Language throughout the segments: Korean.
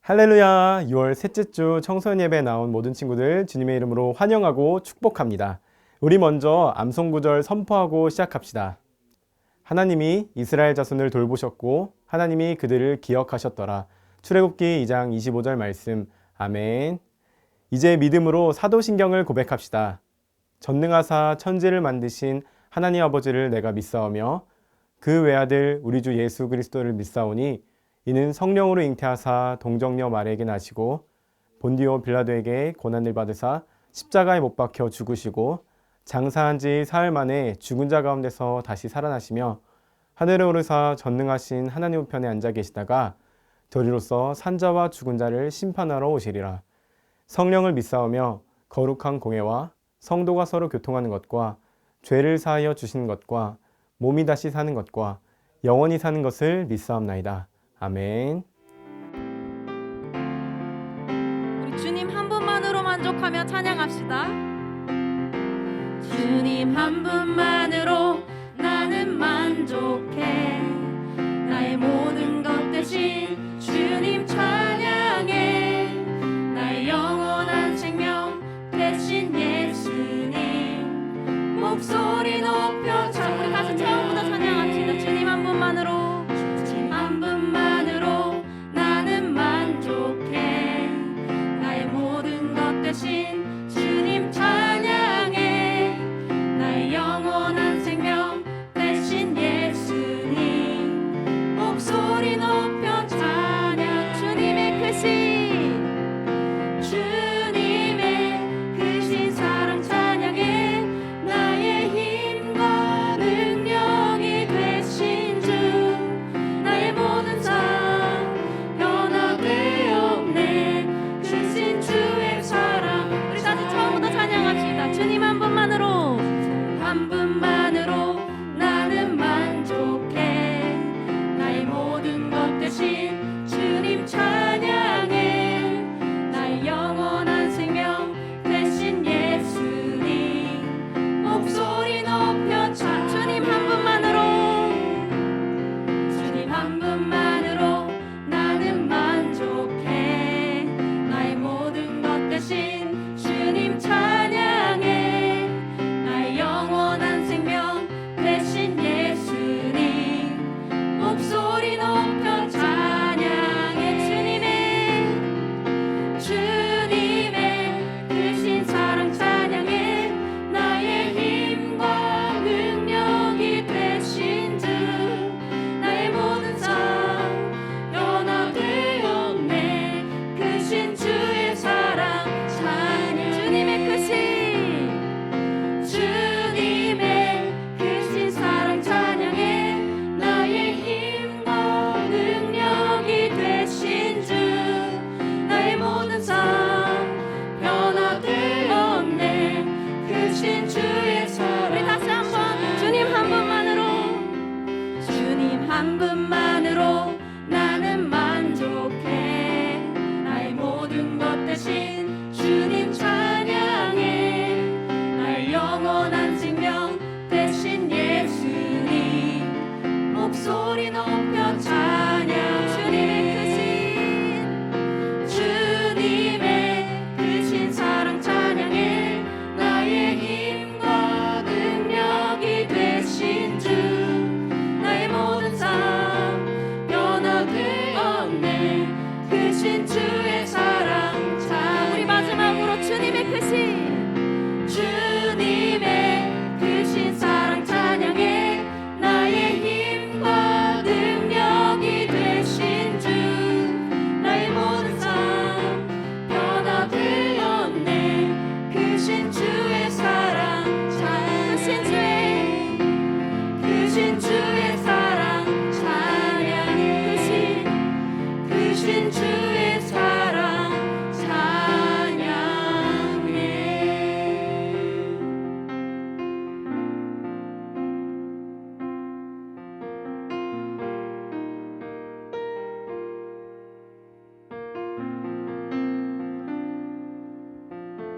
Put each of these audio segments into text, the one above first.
할렐루야! 6월 셋째 주 청소년 예배에 나온 모든 친구들 주님의 이름으로 환영하고 축복합니다. 우리 먼저 암송구절 선포하고 시작합시다. 하나님이 이스라엘 자손을 돌보셨고 하나님이 그들을 기억하셨더라. 출애굽기 2장 25절 말씀. 아멘. 이제 믿음으로 사도신경을 고백합시다. 전능하사 천지를 만드신 하나님 아버지를 내가 믿사오며 그 외아들 우리 주 예수 그리스도를 믿사오니 이는 성령으로 잉태하사 동정녀 마리에게 나시고 본디오 빌라도에게 고난을 받으사 십자가에 못 박혀 죽으시고 장사한 지 사흘 만에 죽은 자 가운데서 다시 살아나시며 하늘에 오르사 전능하신 하나님 우편에 앉아 계시다가 저리로서 산자와 죽은 자를 심판하러 오시리라. 성령을 믿사오며 거룩한 공회와 성도가 서로 교통하는 것과 죄를 사하여 주시는 것과 몸이 다시 사는 것과 영원히 사는 것을 믿사옵나이다. 아멘. 우리 주님 한 분만으로 만족하며 찬양합시다. 주님 한 분만으로 나는 만족해. 나의 모든 것 대신 주님 찬양해. 나의 영원한 생명 대신 예수님 목소리 높여 찬양. 우리 다시 처음부터 찬양합시다. 주님 한 분만으로 주님 찬양해. 나의 영원한 생명 대신 예수님 목소리 높여 찬양. 주님의 크신 사랑 찬양해. 나의 힘과 능력이 되신 주 나의 모든 삶 변화되었네. 크신 주의 사랑. 우리 다시 처음부터 찬양합시다. 주님 한 분만으로 나는 만족해. 나의 모든 것 대신 주님 찬양해. 나의 영원한 생명 대신 예수님 목소리 높여 찬양. 주님 한 분만으로 나는 만족해. 나의 모든 것 대신 주님 찬양해. 나의 영원한 생명 대신 예수님 목소리 높여 찬양해. 주님의 크신 사랑 찬양해. 나의 힘과 능력이 되신 주 나의 모든 삶 변화되었네. 크신 주의 사랑 찬양. 주님의 크신 사랑 찬양해. 나의 힘과 능력이 되신 주 나의 모든 삶 변화되었네. 크신 주의 사랑. 우리 다시 한번 주님 한 분만으로 나는 만족해. 나의 모든 것 대신 주님 찬양해. 나의 영원한 생명 대신 예수님 목소리 높여 찬양. 주님의 크신 사랑 찬양해. 나의 힘과 능력이 되신 주 나의 모든 삶 변화되었네. 크신 주의 사랑 찬양. 우리 마지막으로 주님의 크신 사랑 찬양해. 나의 힘과 능력이 되신 주 나의 모든 삶 변화되었네. 크신 주의 사랑 찬양. 크신 주의 사랑 찬양해. 크신 주의 사랑 찬양해.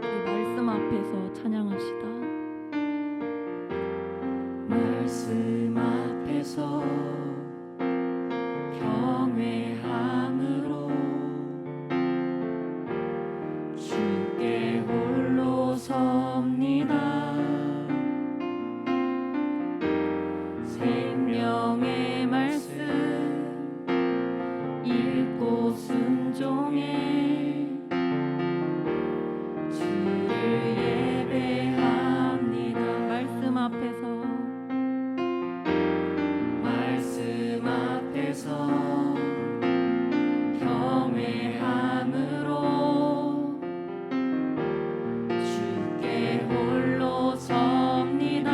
우리 말씀 앞에서 찬양합시다. 말씀 앞에서 경외함으로 읽고 순종해 주를 예배합니다. 말씀 앞에서 경외함으로 주께 홀로 섭니다.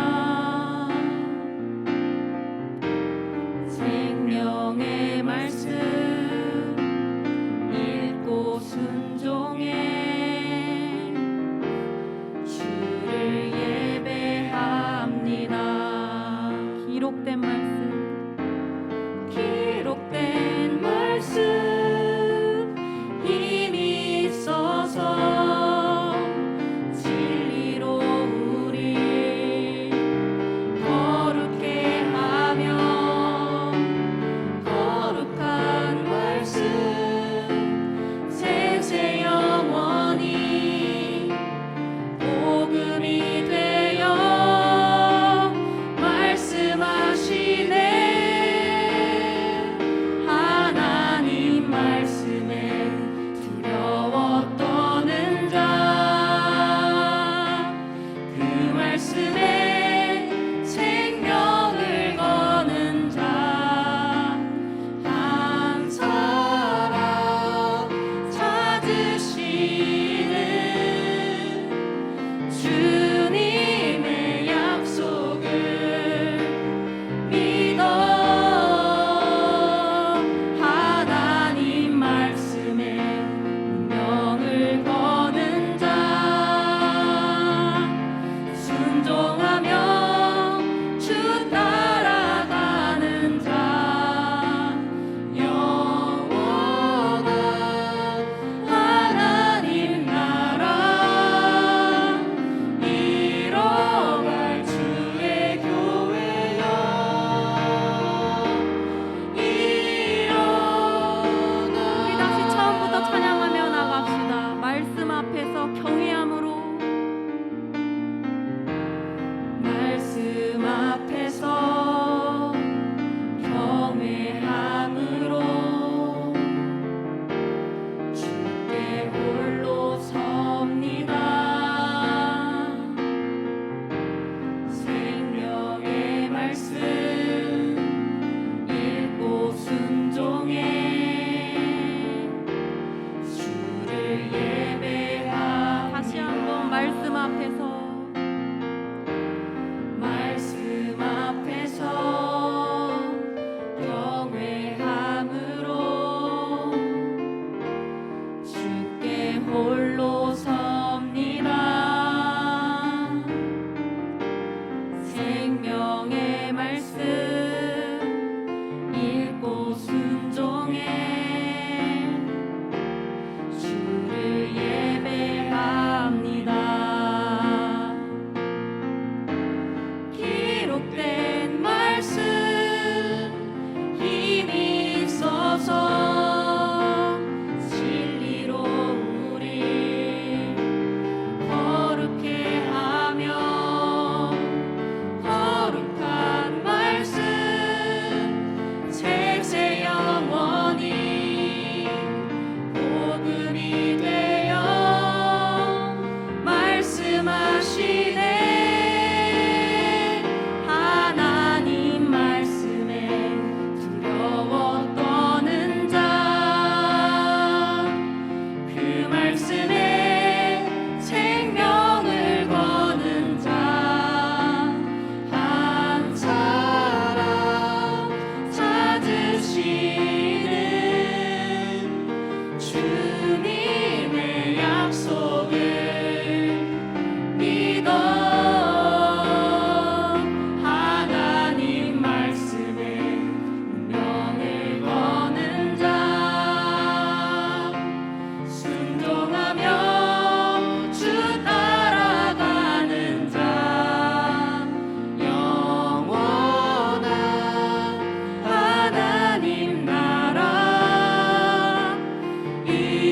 생명의 말씀 읽고 순종해 주를 예배합니다. 기록된 말씀 힘이 있어서 진리로 우리 거룩해 하며 거룩한 말씀 세세 영원히 복음이 되어 말씀하시네. 하나님 말씀에 두려워 떠는 자, 그 말씀에 생명을 거는 자, 한 사람 찾으시는 주님의 약속을 믿어. 하나님 말씀에 운명을 거는 자, 순종하며 주 따라가는 자, 영원한 하나님 나라 이뤄갈 주의 교회여 일어나. 우리 다시 처음부터 찬양하며 나갑시다. 말씀 앞에서 경외함으로, 말씀 앞에서 경외함으로 주께 홀로 섭니다. 생명의 말씀 읽고 순종해 주를 예배합니다. 다시 한번 말씀 앞에서 경외함으로 주께 홀로 섭니다. 생명의 말씀 읽고 순종해 주를 예배합니다. 기록된 말씀 힘이 있어서 진리로 우리 거룩해 하며 거룩한 말씀 세세 영원히 복음이 되어 말씀하시네. 하나님 말씀에 두려워 떠는 자, 그 말씀에 생명을 거는 자, 한 사람 찾으시는 주님의 약속을 믿어. 하나님 말씀에 운명을 거는 자, 순종하며 주 따라가는 자, 영원한 하나님 나라 이뤄갈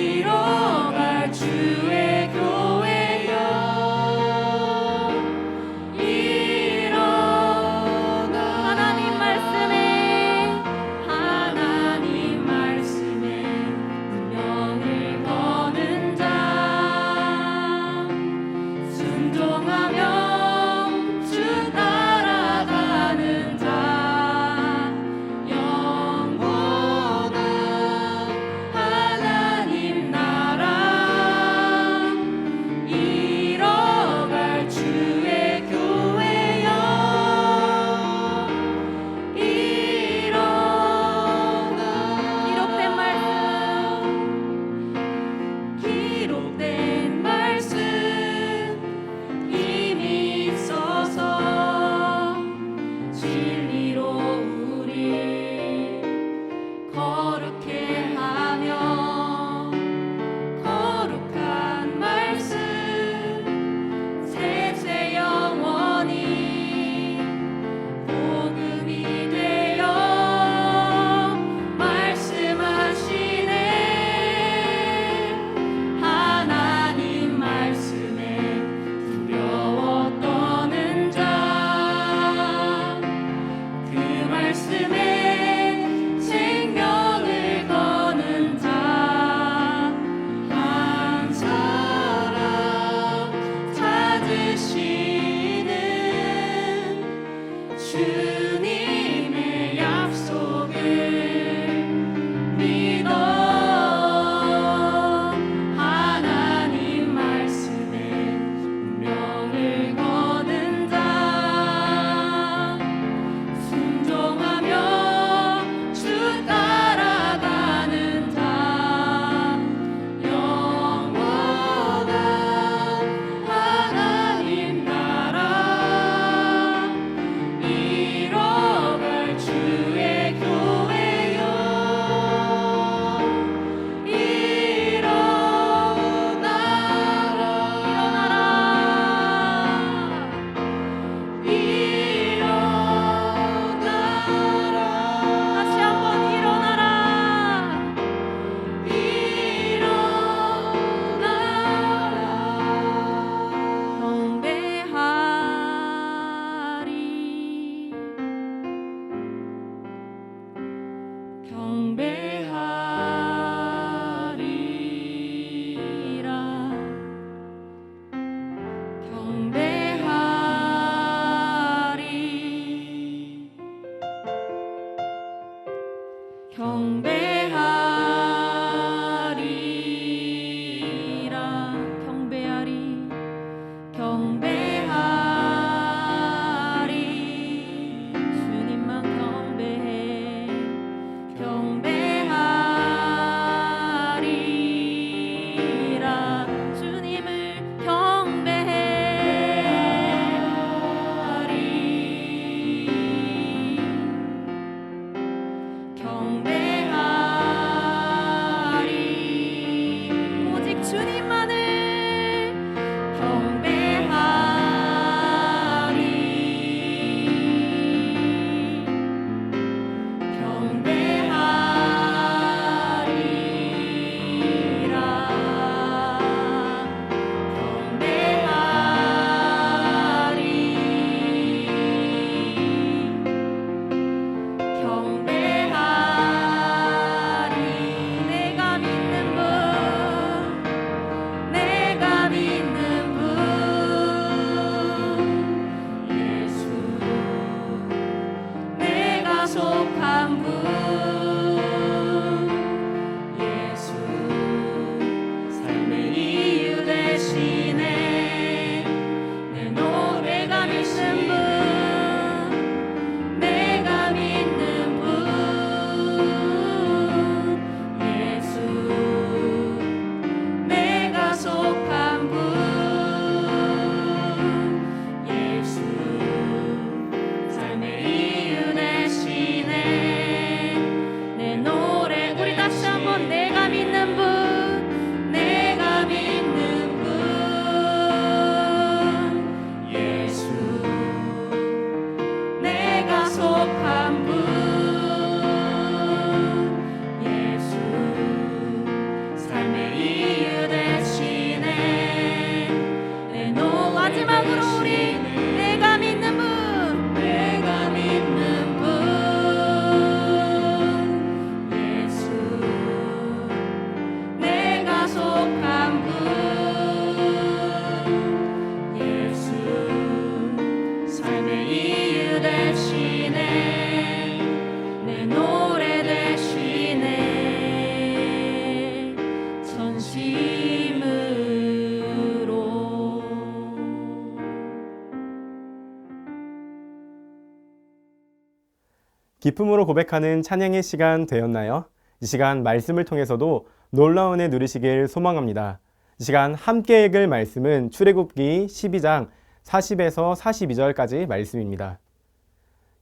기쁨으로 고백하는 찬양의 시간 되었나요? 이 시간 말씀을 통해서도 놀라운 은혜 누리시길 소망합니다. 이 시간 함께 읽을 말씀은 출애굽기 12장 40에서 42절까지 말씀입니다.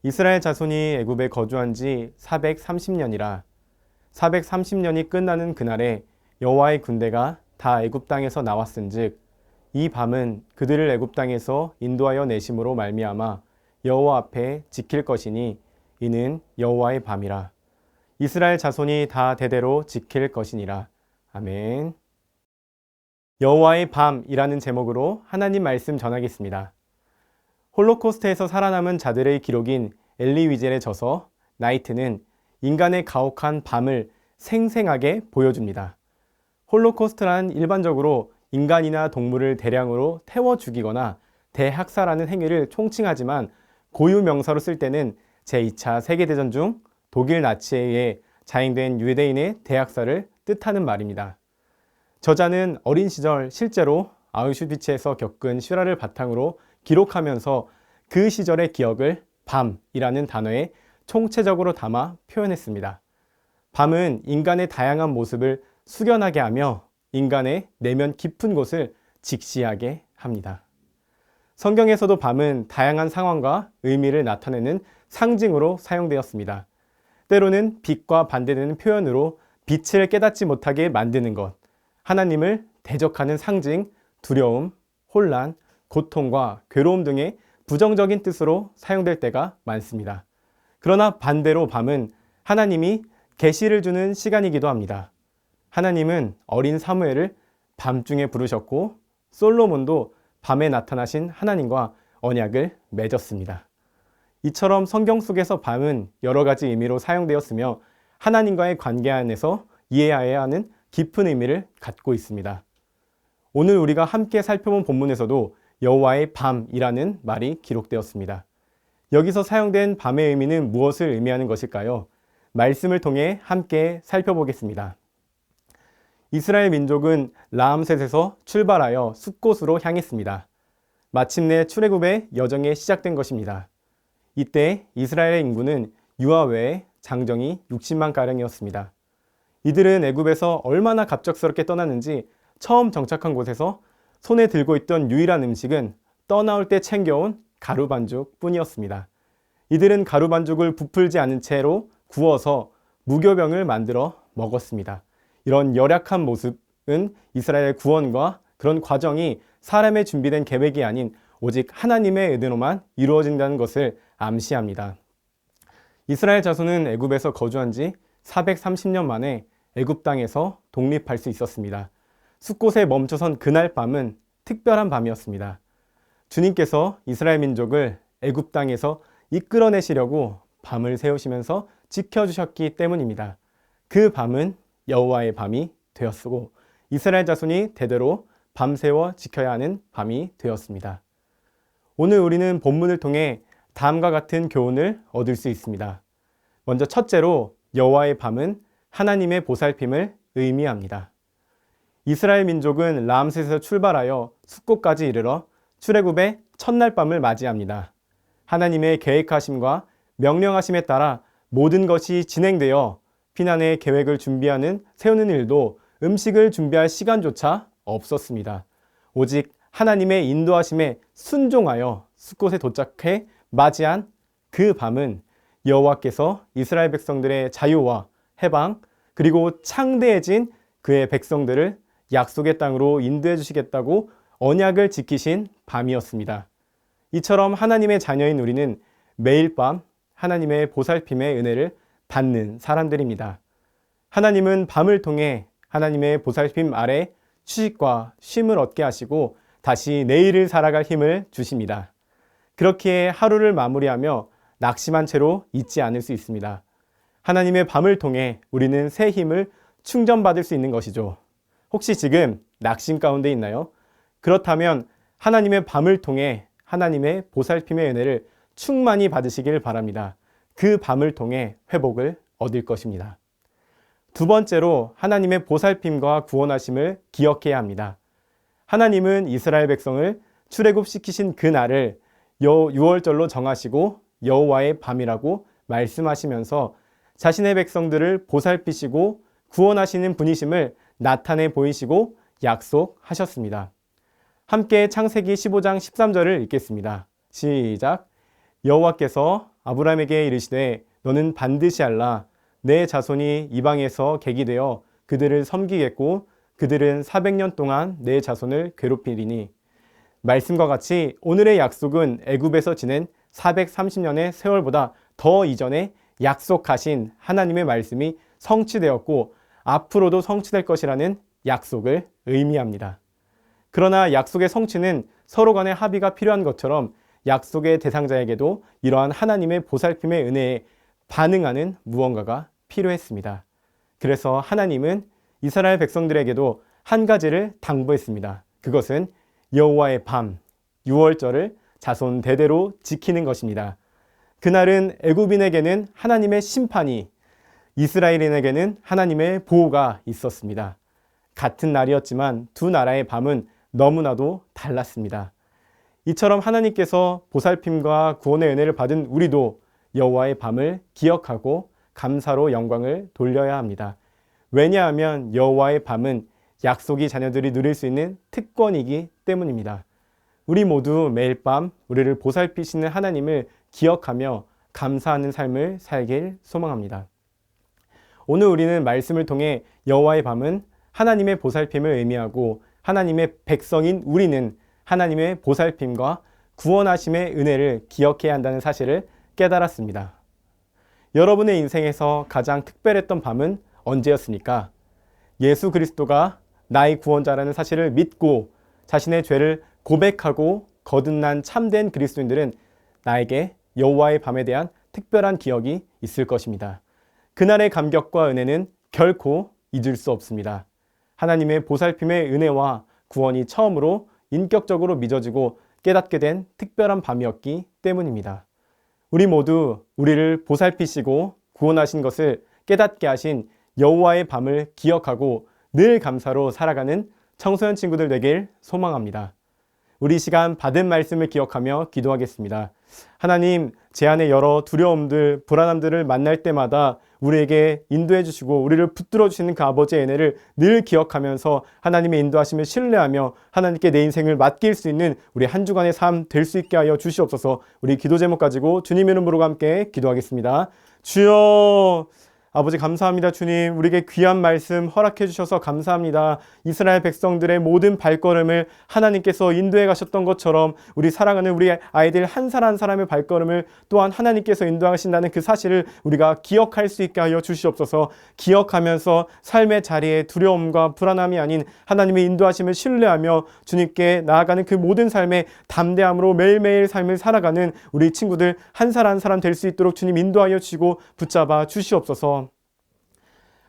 이스라엘 자손이 애굽에 거주한 지 430년이라 430년이 끝나는 그날에 여호와의 군대가 다 애굽 땅에서 나왔은즉 이 밤은 그들을 애굽 땅에서 인도하여 내심으로 말미암아 여호와 앞에 지킬 것이니 이는 여호와의 밤이라. 이스라엘 자손이 다 대대로 지킬 것이니라. 아멘. 여호와의 밤이라는 제목으로 하나님 말씀 전하겠습니다. 홀로코스트에서 살아남은 자들의 기록인 엘리 위젤의 저서 나이트는 인간의 가혹한 밤을 생생하게 보여줍니다. 홀로코스트란 일반적으로 인간이나 동물을 대량으로 태워 죽이거나 대학살하는 행위를 총칭하지만 고유 명사로 쓸 때는 제2차 세계대전 중 독일 나치에 의해 자행된 유대인의 대학살을 뜻하는 말입니다. 저자는 어린 시절 실제로 아우슈비츠에서 겪은 실화를 바탕으로 기록하면서 그 시절의 기억을 밤이라는 단어에 총체적으로 담아 표현했습니다. 밤은 인간의 다양한 모습을 숙연하게 하며 인간의 내면 깊은 곳을 직시하게 합니다. 성경에서도 밤은 다양한 상황과 의미를 나타내는 상징으로 사용되었습니다. 때로는 빛과 반대되는 표현으로 빛을 깨닫지 못하게 만드는 것, 하나님을 대적하는 상징, 두려움, 혼란, 고통과 괴로움 등의 부정적인 뜻으로 사용될 때가 많습니다. 그러나 반대로 밤은 하나님이 계시를 주는 시간이기도 합니다. 하나님은 어린 사무엘을 밤중에 부르셨고 솔로몬도 밤에 나타나신 하나님과 언약을 맺었습니다. 이처럼 성경 속에서 밤은 여러 가지 의미로 사용되었으며 하나님과의 관계 안에서 이해해야 하는 깊은 의미를 갖고 있습니다. 오늘 우리가 함께 살펴본 본문에서도 여호와의 밤이라는 말이 기록되었습니다. 여기서 사용된 밤의 의미는 무엇을 의미하는 것일까요? 말씀을 통해 함께 살펴보겠습니다. 이스라엘 민족은 라암셋에서 출발하여 숫곳으로 향했습니다. 마침내 출애굽의 여정이 시작된 것입니다. 이때 이스라엘의 인구는 유아 외에 장정이 60만 가량이었습니다. 이들은 애굽에서 얼마나 갑작스럽게 떠났는지 처음 정착한 곳에서 손에 들고 있던 유일한 음식은 떠나올 때 챙겨온 가루반죽 뿐이었습니다. 이들은 가루반죽을 부풀지 않은 채로 구워서 무교병을 만들어 먹었습니다. 이런 열악한 모습은 이스라엘의 구원과 그런 과정이 사람의 준비된 계획이 아닌 오직 하나님의 의도로만 이루어진다는 것을 암시합니다. 이스라엘 자손은 애굽에서 거주한 지 430년 만에 애굽 땅에서 독립할 수 있었습니다. 숫곳에 멈춰선 그날 밤은 특별한 밤이었습니다. 주님께서 이스라엘 민족을 애굽 땅에서 이끌어내시려고 밤을 세우시면서 지켜주셨기 때문입니다. 그 밤은 여호와의 밤이 되었고 이스라엘 자손이 대대로 밤새워 지켜야 하는 밤이 되었습니다. 오늘 우리는 본문을 통해 다음과 같은 교훈을 얻을 수 있습니다. 먼저 첫째로 여호와의 밤은 하나님의 보살핌을 의미합니다. 이스라엘 민족은 라암셋에서 출발하여 숫곳까지 이르러 출애굽의 첫날 밤을 맞이합니다. 하나님의 계획하심과 명령하심에 따라 모든 것이 진행되어 피난의 계획을 세우는 일도 음식을 준비할 시간조차 없었습니다. 오직 하나님의 인도하심에 순종하여 숫곳에 도착해 맞이한 그 밤은 여호와께서 이스라엘 백성들의 자유와 해방 그리고 창대해진 그의 백성들을 약속의 땅으로 인도해 주시겠다고 언약을 지키신 밤이었습니다. 이처럼 하나님의 자녀인 우리는 매일 밤 하나님의 보살핌의 은혜를 받는 사람들입니다. 하나님은 밤을 통해 하나님의 보살핌 아래 휴식과 쉼을 얻게 하시고 다시 내일을 살아갈 힘을 주십니다. 그렇기에 하루를 마무리하며 낙심한 채로 있지 않을 수 있습니다. 하나님의 밤을 통해 우리는 새 힘을 충전받을 수 있는 것이죠. 혹시 지금 낙심 가운데 있나요? 그렇다면 하나님의 밤을 통해 하나님의 보살핌의 은혜를 충만히 받으시길 바랍니다. 그 밤을 통해 회복을 얻을 것입니다. 두 번째로 하나님의 보살핌과 구원하심을 기억해야 합니다. 하나님은 이스라엘 백성을 출애굽시키신 그 날을 유월절로 정하시고 여호와의 밤이라고 말씀하시면서 자신의 백성들을 보살피시고 구원하시는 분이심을 나타내 보이시고 약속하셨습니다. 함께 창세기 15장 13절을 읽겠습니다. 시작. 여호와께서 아브라함에게 이르시되 너는 반드시 알라. 내 자손이 이방에서 객이 되어 그들을 섬기겠고 그들은 400년 동안 내 자손을 괴롭히리니. 말씀과 같이 오늘의 약속은 애굽에서 지낸 430년의 세월보다 더 이전에 약속하신 하나님의 말씀이 성취되었고 앞으로도 성취될 것이라는 약속을 의미합니다. 그러나 약속의 성취는 서로 간의 합의가 필요한 것처럼 약속의 대상자에게도 이러한 하나님의 보살핌의 은혜에 반응하는 무언가가 필요했습니다. 그래서 하나님은 이스라엘 백성들에게도 한 가지를 당부했습니다. 그것은 여호와의 밤, 유월절을 자손 대대로 지키는 것입니다. 그날은 애굽인에게는 하나님의 심판이, 이스라엘인에게는 하나님의 보호가 있었습니다. 같은 날이었지만 두 나라의 밤은 너무나도 달랐습니다. 이처럼 하나님께서 보살핌과 구원의 은혜를 받은 우리도 여호와의 밤을 기억하고 감사로 영광을 돌려야 합니다. 왜냐하면 여호와의 밤은 약속이 자녀들이 누릴 수 있는 특권이기 때문입니다. 우리 모두 매일 밤 우리를 보살피시는 하나님을 기억하며 감사하는 삶을 살길 소망합니다. 오늘 우리는 말씀을 통해 여호와의 밤은 하나님의 보살핌을 의미하고 하나님의 백성인 우리는 하나님의 보살핌과 구원하심의 은혜를 기억해야 한다는 사실을 깨달았습니다. 여러분의 인생에서 가장 특별했던 밤은 언제였습니까? 예수 그리스도가 나의 구원자라는 사실을 믿고 자신의 죄를 고백하고 거듭난 참된 그리스도인들은 나에게 여호와의 밤에 대한 특별한 기억이 있을 것입니다. 그날의 감격과 은혜는 결코 잊을 수 없습니다. 하나님의 보살핌의 은혜와 구원이 처음으로 인격적으로 믿어지고 깨닫게 된 특별한 밤이었기 때문입니다. 우리 모두 우리를 보살피시고 구원하신 것을 깨닫게 하신 여호와의 밤을 기억하고 늘 감사로 살아가는 청소년 친구들 되길 소망합니다. 우리 시간 받은 말씀을 기억하며 기도하겠습니다. 하나님, 제 안에 여러 두려움들, 불안함들을 만날 때마다 우리에게 인도해 주시고 우리를 붙들어 주시는 그 아버지의 은혜를 늘 기억하면서 하나님의 인도하심을 신뢰하며 하나님께 내 인생을 맡길 수 있는 우리 한 주간의 삶 될 수 있게 하여 주시옵소서. 우리 기도 제목 가지고 주님의 이름으로 함께 기도하겠습니다. 주여, 아버지 감사합니다. 주님, 우리에게 귀한 말씀 허락해 주셔서 감사합니다. 이스라엘 백성들의 모든 발걸음을 하나님께서 인도해 가셨던 것처럼 우리 사랑하는 우리 아이들 한 사람 한 사람의 발걸음을 또한 하나님께서 인도하신다는 그 사실을 우리가 기억할 수 있게 하여 주시옵소서. 기억하면서 삶의 자리에 두려움과 불안함이 아닌 하나님의 인도하심을 신뢰하며 주님께 나아가는 그 모든 삶에 담대함으로 매일매일 삶을 살아가는 우리 친구들 한 사람 한 사람 될 수 있도록 주님 인도하여 주시고 붙잡아 주시옵소서.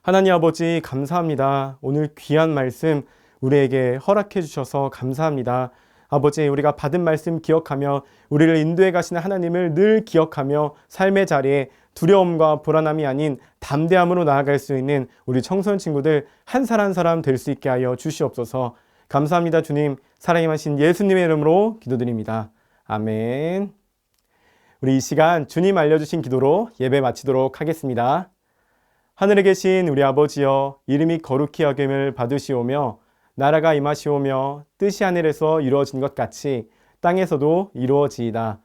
하나님 아버지 감사합니다. 오늘 귀한 말씀 우리에게 허락해 주셔서 감사합니다. 아버지, 우리가 받은 말씀 기억하며 우리를 인도해 가시는 하나님을 늘 기억하며 삶의 자리에 두려움과 불안함이 아닌 담대함으로 나아갈 수 있는 우리 청소년 친구들 한 사람 한 사람 될 수 있게 하여 주시옵소서. 감사합니다. 주님, 사랑임하신 예수님의 이름으로 기도드립니다. 아멘. 우리 이 시간 주님 알려주신 기도로 예배 마치도록 하겠습니다. 하늘에 계신 우리 아버지여, 이름이 거룩히 여김을 받으시오며 나라가 임하시오며 뜻이 하늘에서 이루어진 것 같이 땅에서도 이루어지이다.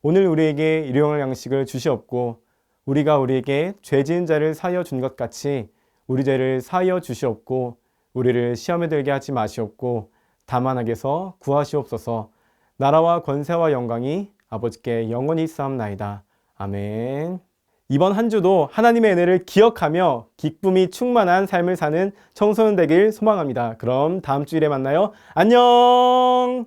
오늘 우리에게 일용할 양식을 주시옵고 우리가 우리에게 죄 지은 자를 사하여 준 것 같이 우리 죄를 사하여 주시옵고 우리를 시험에 들게 하지 마시옵고 다만 악에서 구하시옵소서. 나라와 권세와 영광이 아버지께 영원히 있사옵나이다. 아멘. 이번 한 주도 하나님의 은혜를 기억하며 기쁨이 충만한 삶을 사는 청소년 되길 소망합니다. 그럼 다음 주일에 만나요. 안녕!